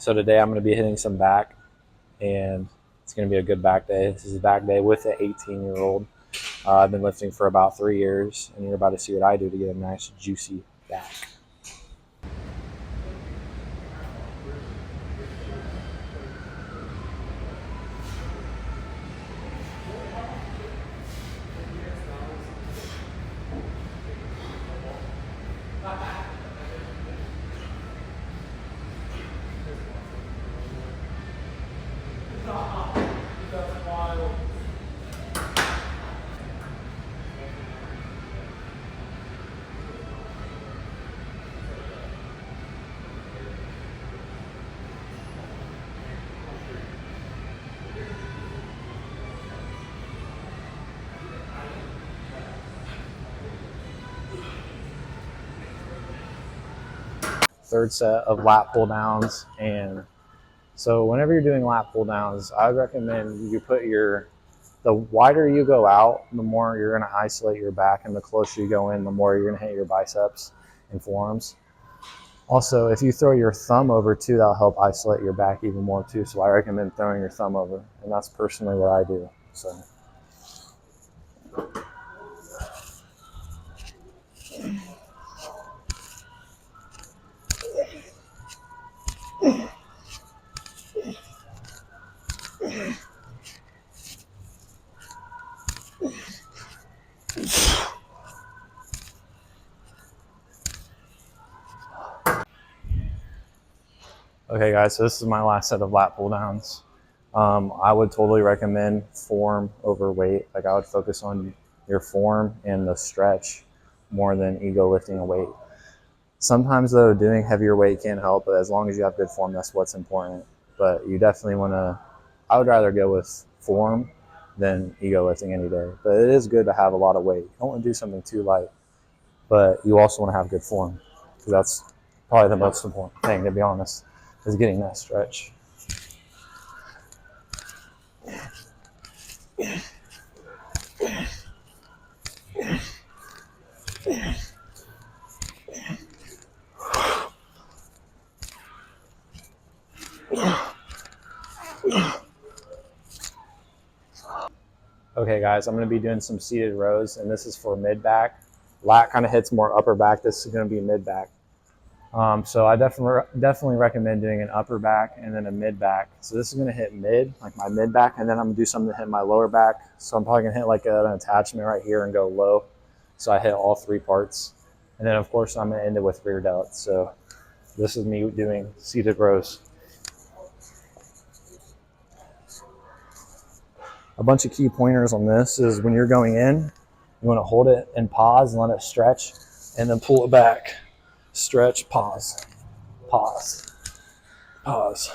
So today I'm going to be hitting some back, and it's going to be a good back day. This is a back day with an 18-year-old. I've been lifting for about 3 years, and you're about to see what I do to get a nice, juicy back. Third set of lat pull downs. And so whenever you're doing lat pull downs, I would recommend you put the wider you go out, the more you're going to isolate your back, and the closer you go in, the more you're going to hit your biceps and forearms. Also, if you throw your thumb over too, that'll help isolate your back even more too. So I recommend throwing your thumb over, and that's personally what I do. So. Okay guys, so this is my last set of lat pull downs. I would totally recommend form over weight. Like I would focus on your form and the stretch more than ego lifting a weight. Sometimes though, doing heavier weight can help, but as long as you have good form, that's what's important. But you definitely I would rather go with form than ego lifting any day. But it is good to have a lot of weight. You don't want to do something too light, but you also want to have good form, because that's probably the most important thing, to be honest, is getting that stretch. Okay guys, I'm going to be doing some seated rows, and this is for mid back. Lat kind of hits more upper back. This is going to be mid back. So I definitely recommend doing an upper back and then a mid back. So this is going to hit mid, like my mid back, and then I'm going to do something to hit my lower back. So I'm probably going to hit like an attachment right here and go low. So I hit all three parts. And then of course I'm going to end it with rear delts. So this is me doing seated rows. A bunch of key pointers on this is when you're going in, you want to hold it and pause and let it stretch, and then pull it back. Stretch, pause, pause, pause.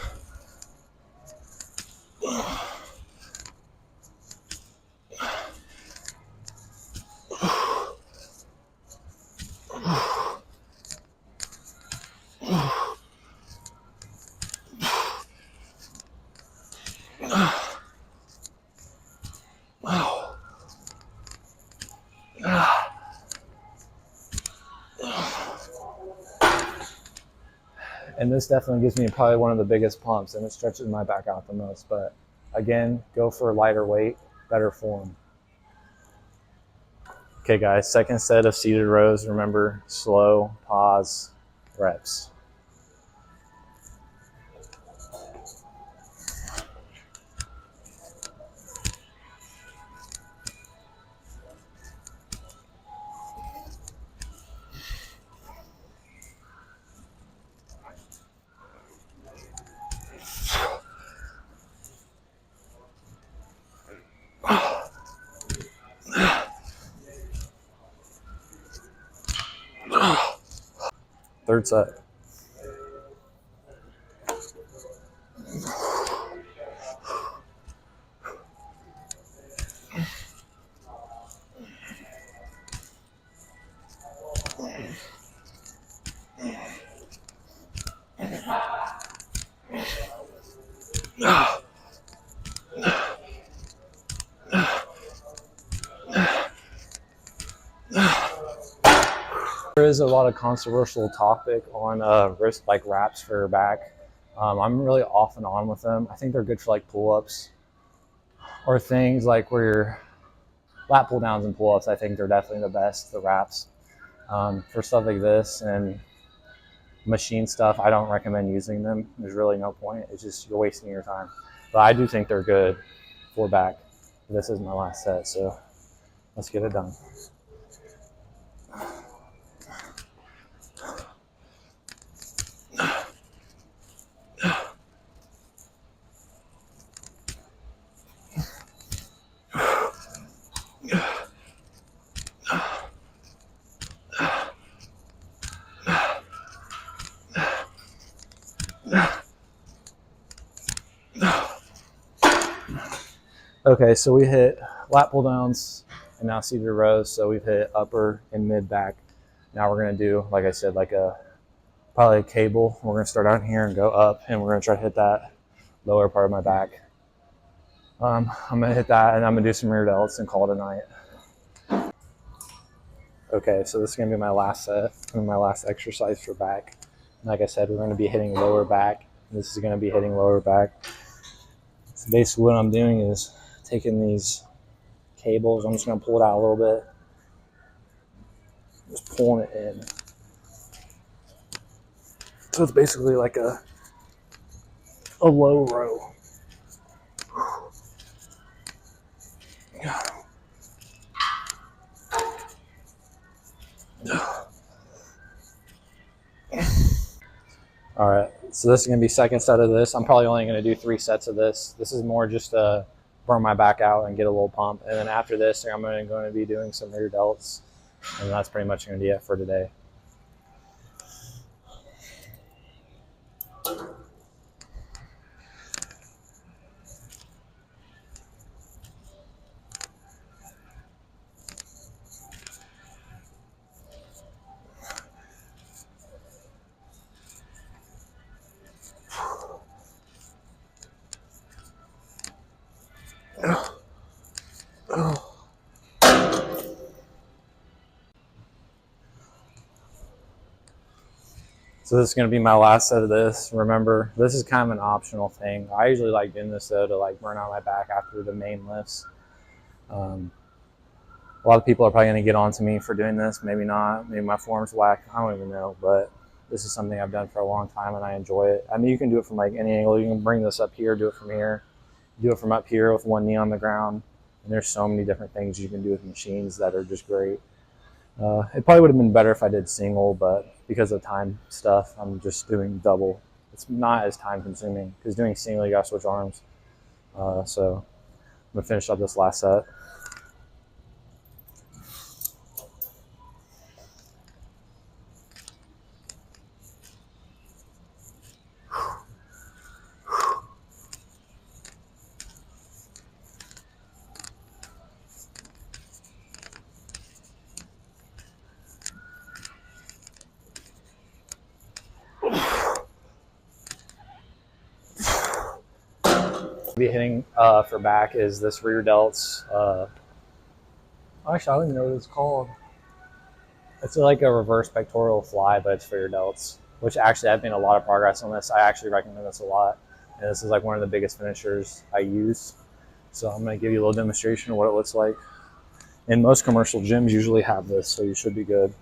And this definitely gives me probably one of the biggest pumps, and it stretches my back out the most. But again, go for lighter weight, better form. Okay guys, second set of seated rows. Remember, slow, pause, reps. Third set. There is a lot of controversial topic on wrist like wraps for your back. I'm really off and on with them. I think they're good for like pull-ups or things like where you're lat pull downs and pull-ups. I think they're definitely the best, the wraps. For stuff like this and machine stuff, I don't recommend using them. There's really no point. It's just you're wasting your time. But I do think they're good for back. This is my last set, so let's get it done. Okay, so we hit lat pull downs and now seated rows. So we've hit upper and mid back. Now we're gonna do, like I said, like probably a cable. We're gonna start out here and go up, and we're gonna try to hit that lower part of my back. I'm gonna hit that, and I'm gonna do some rear delts and call it a night. Okay, so this is gonna be my last set and my last exercise for back. Like I said, we're gonna be hitting lower back. This is gonna be hitting lower back. So basically what I'm doing is taking these cables, I'm just gonna pull it out a little bit. Just pulling it in. So it's basically like a low row. All right, so this is gonna be second set of this. I'm probably only gonna do 3 sets of this. This is more just to burn my back out and get a little pump. And then after this, I'm going to be doing some rear delts. And that's pretty much gonna be it for today. So this is going to be my last set of this. Remember, this is kind of an optional thing. I usually like doing this though to like burn out my back after the main lifts. A lot of people are probably going to get on to me for doing this. Maybe not. Maybe my form's whack. I don't even know. But this is something I've done for a long time and I enjoy it. I mean, you can do it from like any angle. You can bring this up here, do it from here, do it from up here with one knee on the ground. And there's so many different things you can do with machines that are just great. It probably would have been better if I did single, but because of time stuff, I'm just doing double. It's not as time consuming because doing single, you got to switch arms. So I'm going to finish up this last set. Be hitting for back is this rear delts. Actually, I don't even know what it's called. It's like a reverse pectoral fly, but it's for your delts, which actually I've made a lot of progress on this. I actually recommend this a lot. And this is like one of the biggest finishers I use. So I'm going to give you a little demonstration of what it looks like. And most commercial gyms usually have this, so you should be good.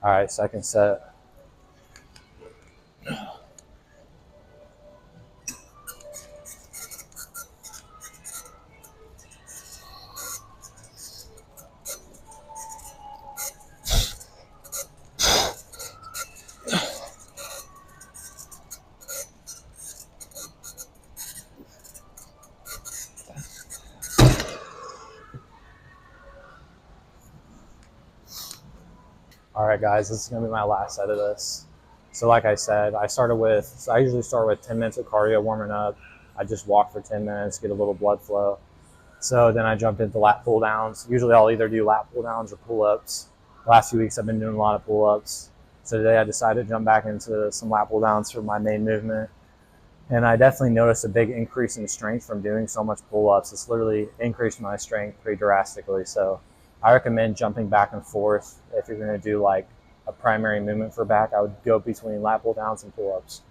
All right, second set. All right, guys, this is gonna be my last set of this. So like I said, I usually start with 10 minutes of cardio warming up. I just walk for 10 minutes, get a little blood flow. So then I jump into lat pull downs. Usually I'll either do lat pull downs or pull ups. last few weeks I've been doing a lot of pull-ups. So today I decided to jump back into some lat pull downs for my main movement. And I definitely noticed a big increase in strength from doing so much pull-ups. It's literally increased my strength pretty drastically. So I recommend jumping back and forth. If you're going to do like a primary movement for back, I would go between lat pull downs and pull-ups.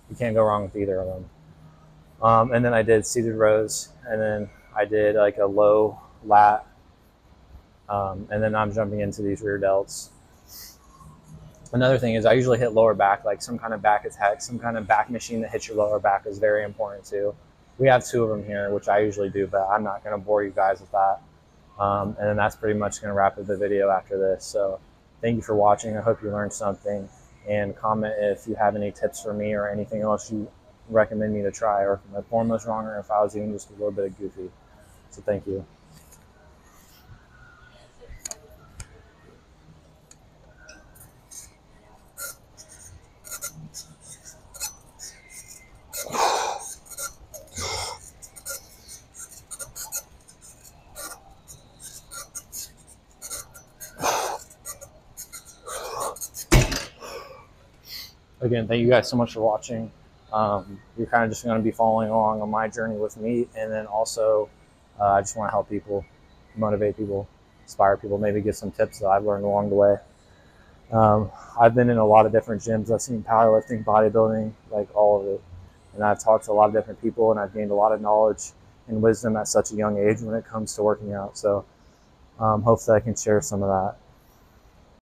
You can't go wrong with either of them. And then I did seated rows, and then I did like a low lat, and then I'm jumping into these rear delts. Another thing is I usually hit lower back, like some kind of back attack, some kind of back machine that hits your lower back is very important too. We have 2 of them here, which I usually do, but I'm not going to bore you guys with that. And then that's pretty much going to wrap up the video after this. So thank you for watching. I hope you learned something, and comment if you have any tips for me or anything else you recommend me to try, or if my form was wrong, or if I was even just a little bit goofy. So thank you. Again, thank you guys so much for watching. You're kind of just going to be following along on my journey with me, and then also I just want to help people, motivate people, inspire people, maybe give some tips that I've learned along the way. I've been in a lot of different gyms. I've seen powerlifting, bodybuilding, like all of it, and I've talked to a lot of different people, and I've gained a lot of knowledge and wisdom at such a young age when it comes to working out. So hopefully I can share some of that.